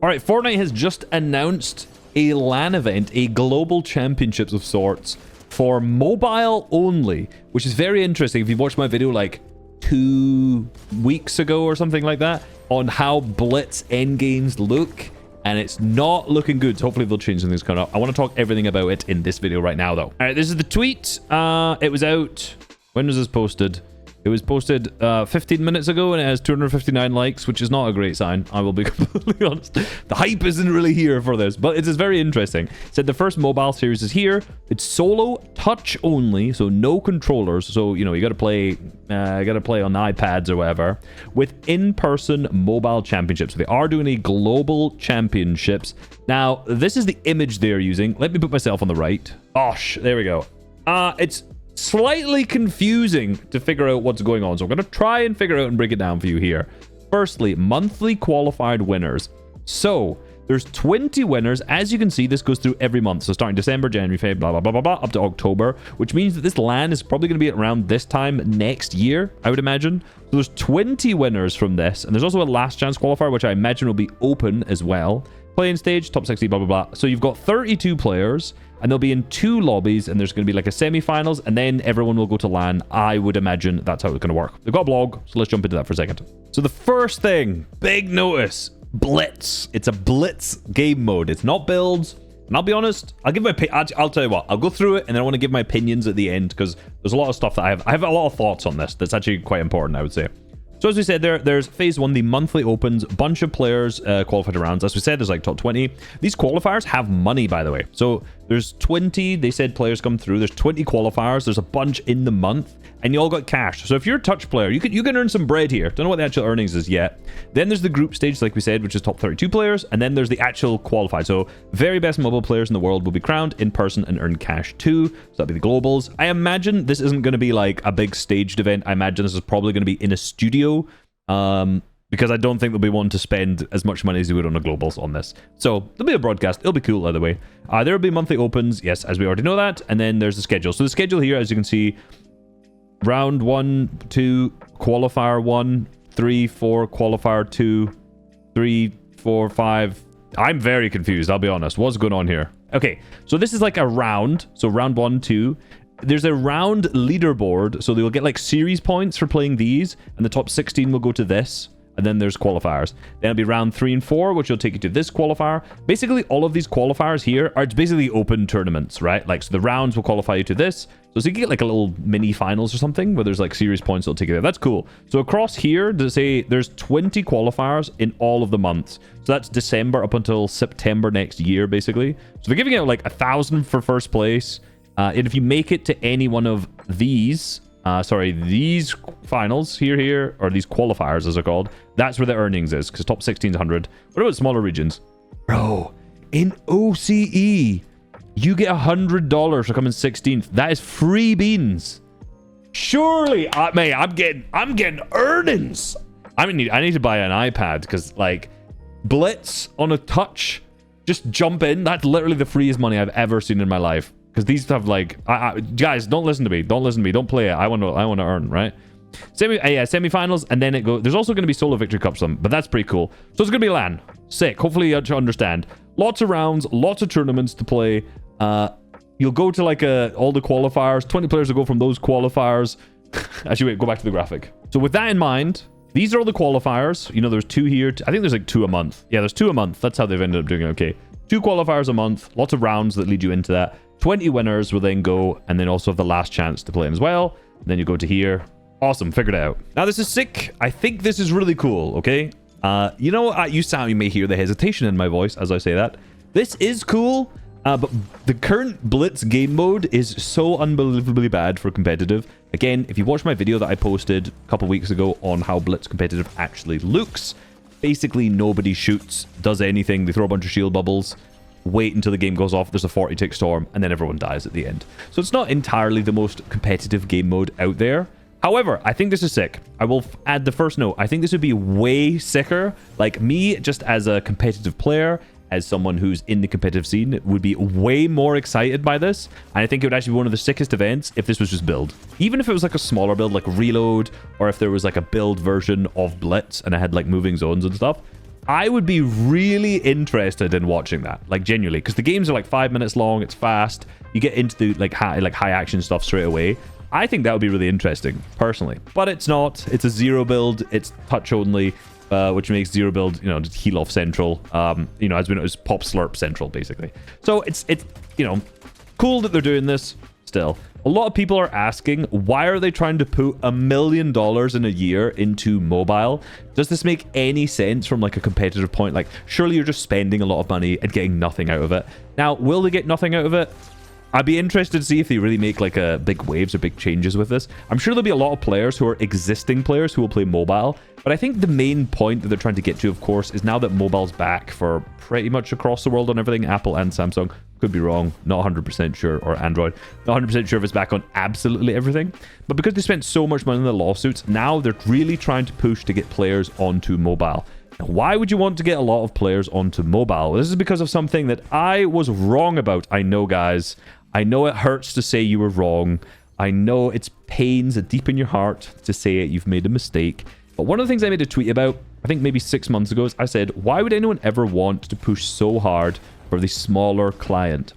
All right, Fortnite has just announced a LAN event, a global championships of sorts for mobile only, which is very interesting. If you watched my video like 2 weeks ago or something like that on how Blitz endgames look, and it's not looking good. So hopefully they'll change some things coming up. I want to talk everything about it in this video right now, though. All right, this is the tweet. It was out. When was this posted? It was posted 15 minutes ago, and it has 259 likes, which is not a great sign. I will be completely honest. The hype isn't really here for this, but it is very interesting. It said the first mobile series is here. It's solo, touch only, so no controllers. So you know you got to play on iPads or whatever. With in-person mobile championships, so they are doing a global championships. Now this is the image they're using. Let me put myself on the right. Gosh, there we go. It's slightly confusing to figure out what's going on, so I'm going to try and figure out and break it down for you here. Firstly, monthly qualified winners. So there's 20 winners. As you can see, this goes through every month, so starting December, January, February, blah blah blah blah blah, up to October, which means that this LAN is probably going to be around this time next year, I would imagine. So there's 20 winners from this, and there's also a last chance qualifier, which I imagine will be open as well. Playing stage, top 60, blah blah blah. So you've got 32 players, and they'll be in 2 lobbies, and there's going to be like a semi-finals, and then everyone will go to LAN. I would imagine that's how it's going to work. They've got a blog, so let's jump into that for a second. So the first thing, big notice, Blitz. It's a Blitz game mode. It's not builds. And I'll be honest, I'll tell you what, I'll go through it, and then I want to give my opinions at the end, because there's a lot of stuff that I have a lot of thoughts on this that's actually quite important, I would say. So as we said, there's phase 1, the monthly opens, bunch of players qualified to rounds. As we said, there's like top 20. These qualifiers have money, by the way. So there's 20, they said, players come through. There's 20 qualifiers. There's a bunch in the month, and you all got cash. So if you're a touch player, you can earn some bread here. Don't know what the actual earnings is yet. Then there's the group stage, like we said, which is top 32 players, and then there's the actual qualified. So very best mobile players in the world will be crowned in person and earn cash too. So that'll be the globals. I imagine this isn't going to be like a big staged event. I imagine this is probably going to be in a studio. Because I don't think they'll be wanting to spend as much money as they would on the globals on this. So there'll be a broadcast. It'll be cool either way. There will be monthly opens. Yes, as we already know that. And then there's the schedule. So the schedule here, as you can see, round 1, 2, qualifier 1, 3, 4, qualifier 2, 3, 4, 5. I'm very confused, I'll be honest. What's going on here? Okay, so this is like a round. So round 1, 2. There's a round leaderboard, so they will get like series points for playing these, and the top 16 will go to this, and then there's qualifiers. Then it'll be round 3 and 4, which will take you to this qualifier. Basically, all of these qualifiers here are basically open tournaments, right? Like, so the rounds will qualify you to this. So you can get like a little mini finals or something where there's like series points that'll take you there. That's cool. So across here, to say there's 20 qualifiers in all of the months. So that's December up until September next year, basically. So they're giving out like 1,000 for first place. And if you make it to any one of these, these finals here, or these qualifiers as they're called, that's where the earnings is, because top 16 is 100. What about smaller regions? Bro, in OCE, you get $100 for coming 16th. That is free beans. Surely, mate, I'm getting earnings. I need to buy an iPad, because like Blitz on a touch, just jump in. That's literally the freest money I've ever seen in my life. Because these have like, guys, don't listen to me. Don't listen to me. Don't play it. I want to earn, right? Semi-finals, and then it goes. There's also going to be solo victory cups, but that's pretty cool. So it's going to be LAN. Sick. Hopefully you understand. Lots of rounds, lots of tournaments to play. You'll go to like all the qualifiers. 20 players will go from those qualifiers. Actually, wait, go back to the graphic. So with that in mind, these are all the qualifiers. You know, there's 2 here. I think there's like 2 a month. Yeah, there's 2 a month. That's how they've ended up doing it. Okay. 2 qualifiers a month. Lots of rounds that lead you into that. 20 winners will then go, and then also have the last chance to play them as well. And then you go to here. Awesome, figured it out. Now this is sick. I think this is really cool, okay? You know, you may hear the hesitation in my voice as I say that. This is cool, but the current Blitz game mode is so unbelievably bad for competitive. Again, if you watch my video that I posted a couple weeks ago on how Blitz competitive actually looks, basically nobody shoots, does anything. They throw a bunch of shield bubbles, wait until the game goes off, there's a 40-tick storm, and then everyone dies at the end. So it's not entirely the most competitive game mode out there. However, I think this is sick. I will add the first note. I think this would be way sicker. Like me, just as a competitive player, as someone who's in the competitive scene, would be way more excited by this. And I think it would actually be one of the sickest events if this was just build. Even if it was like a smaller build, like Reload, or if there was like a build version of Blitz and it had like moving zones and stuff. I would be really interested in watching that, like genuinely, because the games are like 5 minutes long. It's fast. You get into the like high action stuff straight away. I think that would be really interesting, personally. But it's not. It's a zero build. It's touch only, which makes zero build, just heal off central. As we know, it's pop slurp central, basically. So it's cool that they're doing this still. A lot of people are asking, why are they trying to put $1 million in a year into mobile? Does this make any sense from like a competitive point? Like, surely you're just spending a lot of money and getting nothing out of it. Now, will they get nothing out of it? I'd be interested to see if they really make like big waves or big changes with this. I'm sure there'll be a lot of players who are existing players who will play mobile. But I think the main point that they're trying to get to, of course, is now that mobile's back for pretty much across the world on everything, Apple and Samsung. Could be wrong, not 100% sure, or Android. Not 100% sure if it's back on absolutely everything. But because they spent so much money in the lawsuits, now they're really trying to push to get players onto mobile. Now, why would you want to get a lot of players onto mobile? Well, this is because of something that I was wrong about. I know, guys. I know it hurts to say you were wrong. I know it's pains deep in your heart to say it. You've made a mistake. But one of the things I made a tweet about, I think maybe 6 months ago, is I said, why would anyone ever want to push so hard for the smaller client?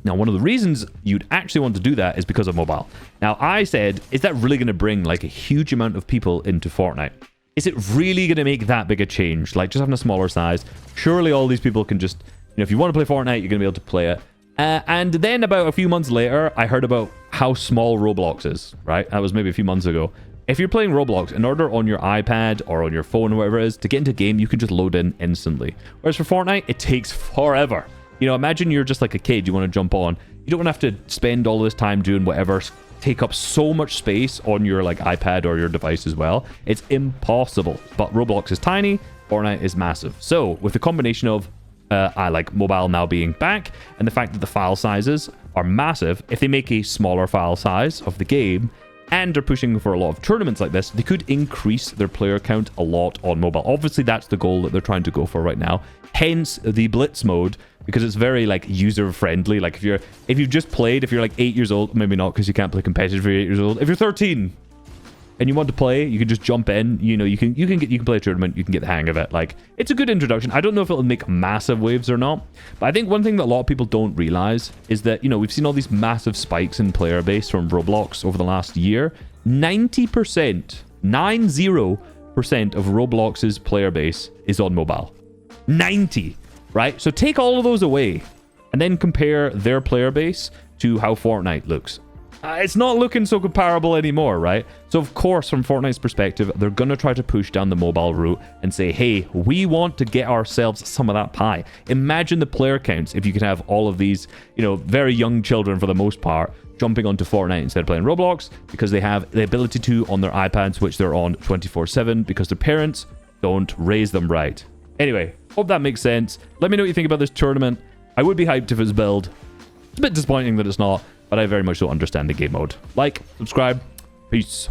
Now, one of the reasons you'd actually want to do that is because of mobile. Now, I said, is that really going to bring like a huge amount of people into Fortnite? Is it really going to make that big a change? Like just having a smaller size? Surely all these people can just, if you want to play Fortnite, you're going to be able to play it. And then about a few months later, I heard about how small Roblox is, right? That was maybe a few months ago. If you're playing Roblox, in order on your iPad or on your phone or whatever it is, to get into a game, you can just load in instantly. Whereas for Fortnite, it takes forever. Imagine you're just like a kid, you want to jump on. You don't have to spend all this time doing whatever, take up so much space on your like iPad or your device as well. It's impossible. But Roblox is tiny, Fortnite is massive. So with the combination of I like mobile now being back, and the fact that the file sizes are massive, if they make a smaller file size of the game, and are pushing for a lot of tournaments like this, they could increase their player count a lot on mobile. Obviously, that's the goal that they're trying to go for right now. Hence the Blitz mode, because it's very like user friendly. Like if you've just played, if you're like 8 years old, maybe not because you can't play competitive if you're 8 years old. If you're 13 and you want to play, you can just jump in. You can play a tournament. You can get the hang of it. Like, it's a good introduction. I don't know if it'll make massive waves or not, but I think one thing that a lot of people don't realize is that we've seen all these massive spikes in player base from Roblox over the last year. 90%, 90% of Roblox's player base is on mobile. 90, right? So take all of those away, and then compare their player base to how Fortnite looks. It's not looking so comparable anymore, right? So, of course, from Fortnite's perspective, they're going to try to push down the mobile route and say, hey, we want to get ourselves some of that pie. Imagine the player counts if you could have all of these, very young children, for the most part, jumping onto Fortnite instead of playing Roblox, because they have the ability to on their iPads, which they're on 24/7, because their parents don't raise them right. Anyway, hope that makes sense. Let me know what you think about this tournament. I would be hyped if it's build. It's a bit disappointing that it's not, but I very much don't understand the game mode. Like, subscribe, peace.